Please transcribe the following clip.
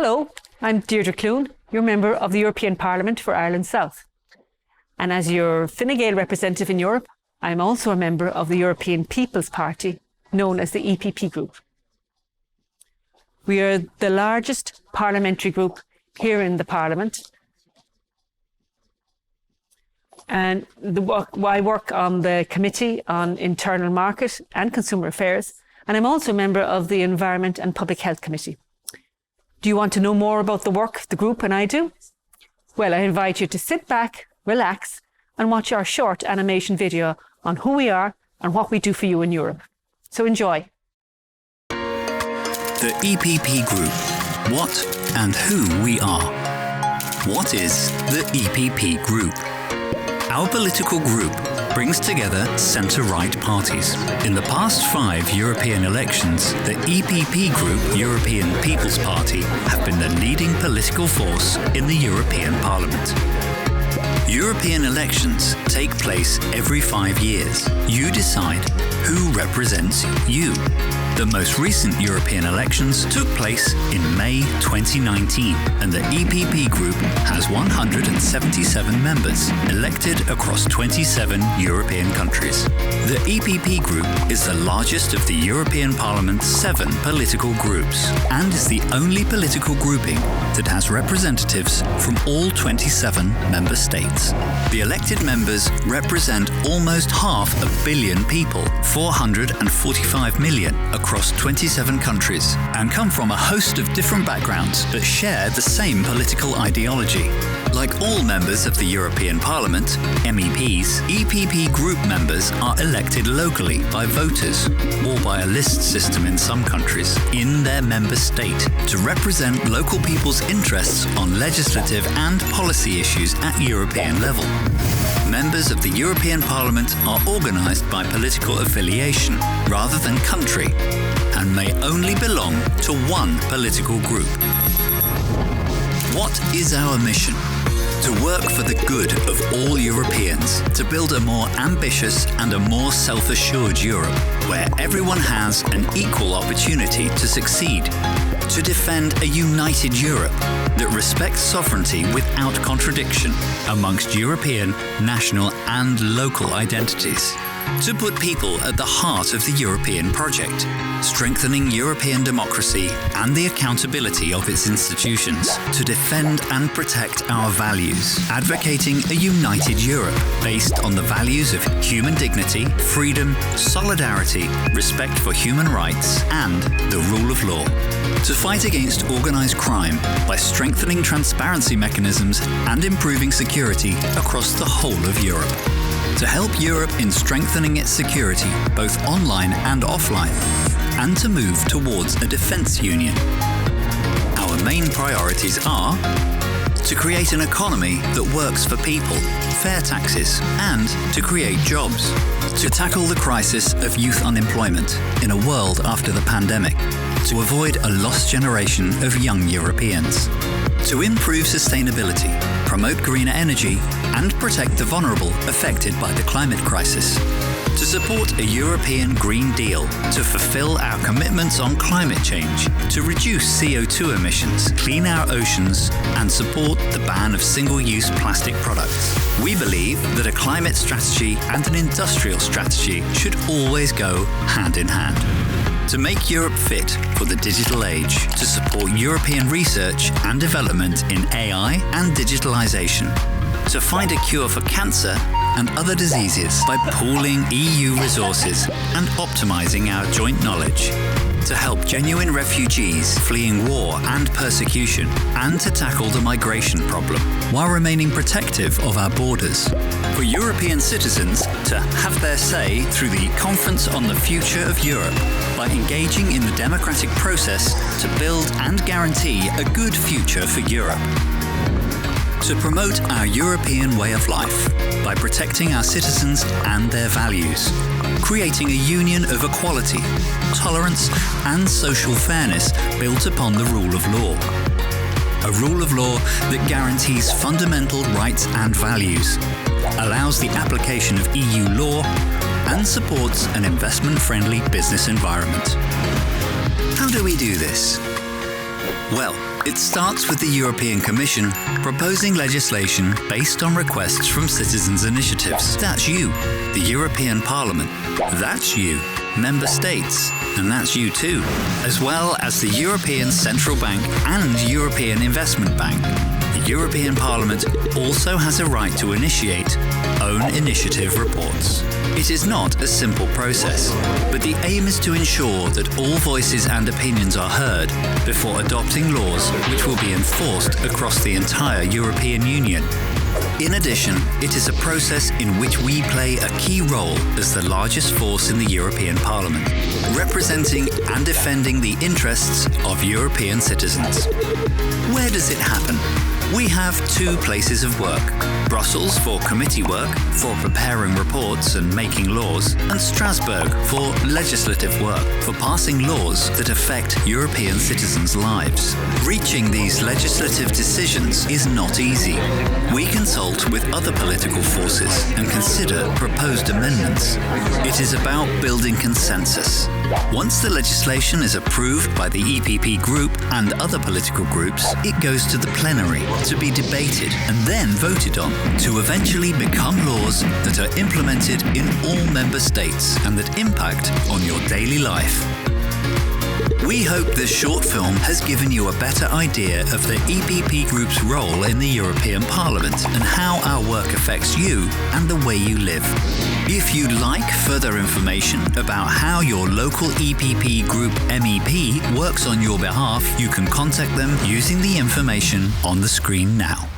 Hello, I'm Deirdre CLUNE, your member of the European Parliament for Ireland South. And as your Fine Gael representative in Europe, I'm also a member of the European People's Party, known as the EPP Group. We are the largest parliamentary group here in the Parliament. And I work on the Committee on Internal Market and Consumer Affairs, and I'm also a member of the Environment and Public Health Committee. Do you want to know more about the work the group and I do? Well, I invite you to sit back, relax, and watch our short animation video on who we are and what we do for you in Europe. So enjoy. The EPP Group. What and who we are. What is the EPP Group? Our political group brings together centre-right parties. In the past 5 European elections, the EPP Group, European People's Party, have been the leading political force in the European Parliament. European elections take place every 5 years. You decide who represents you. The most recent European elections took place in May 2019, and the EPP Group has 177 members elected across 27 European countries. The EPP Group is the largest of the European Parliament's 7 political groups and is the only political grouping that has representatives from all 27 member states. The elected members represent almost 500 million people, 445 million, across 27 countries, and come from a host of different backgrounds but share the same political ideology. Like all members of the European Parliament, MEPs, EPP Group members are elected locally by voters or by a list system in some countries in their member state to represent local people's interests on legislative and policy issues at European level. Members of the European Parliament are organised by political affiliation rather than country and may only belong to one political group. What is our mission? To work for the good of all Europeans, to build a more ambitious and a more self-assured Europe, where everyone has an equal opportunity to succeed. To defend a united Europe that respects sovereignty without contradiction amongst European, national and local identities. To put people at the heart of the European project, strengthening European democracy and the accountability of its institutions, to defend and protect our values, advocating a united Europe based on the values of human dignity, freedom, solidarity, respect for human rights, and the rule of law. To fight against organised crime by strengthening transparency mechanisms and improving security across the whole of Europe. To help Europe in strengthening its security, both online and offline, and to move towards a defence union. Our main priorities are to create an economy that works for people, fair taxes, and to create jobs. To tackle the crisis of youth unemployment in a world after the pandemic. To avoid a lost generation of young Europeans. To improve sustainability, promote greener energy, and protect the vulnerable affected by the climate crisis. To support a European Green Deal, to fulfill our commitments on climate change, to reduce CO2 emissions, clean our oceans, and support the ban of single-use plastic products. We believe that a climate strategy and an industrial strategy should always go hand in hand. To make Europe fit for the digital age, to support European research and development in AI and digitalization, to find a cure for cancer and other diseases by pooling EU resources and optimizing our joint knowledge, to help genuine refugees fleeing war and persecution, and to tackle the migration problem while remaining protective of our borders. For European citizens to have their say through the Conference on the Future of Europe by engaging in the democratic process to build and guarantee a good future for Europe. To promote our European way of life by protecting our citizens and their values, creating a union of equality, tolerance and social fairness built upon the rule of law. A rule of law that guarantees fundamental rights and values, allows the application of EU law, and supports an investment-friendly business environment. How do we do this? Well, It starts with the European Commission proposing legislation based on requests from citizens' initiatives. That's you. The European Parliament. That's you. Member States. And that's you too. As well as the European Central Bank and European Investment Bank. The European Parliament also has a right to initiate own initiative reports. It is not a simple process, but the aim is to ensure that all voices and opinions are heard before adopting laws which will be enforced across the entire European Union. In addition, it is a process in which we play a key role as the largest force in the European Parliament, representing and defending the interests of European citizens. Where does it happen? We have 2 places of work: Brussels for committee work, for preparing reports and making laws, and Strasbourg for legislative work, for passing laws that affect European citizens' lives. Reaching these legislative decisions is not easy. We consult with other political forces and consider proposed amendments. It is about building consensus. Once the legislation is approved by the EPP Group and other political groups, it goes to the plenary to be debated and then voted on, to eventually become laws that are implemented in all member states and that impact on your daily life. We hope this short film has given you a better idea of the EPP Group's role in the European Parliament and how our work affects you and the way you live. If you'd like further information about how your local EPP Group MEP works on your behalf, you can contact them using the information on the screen now.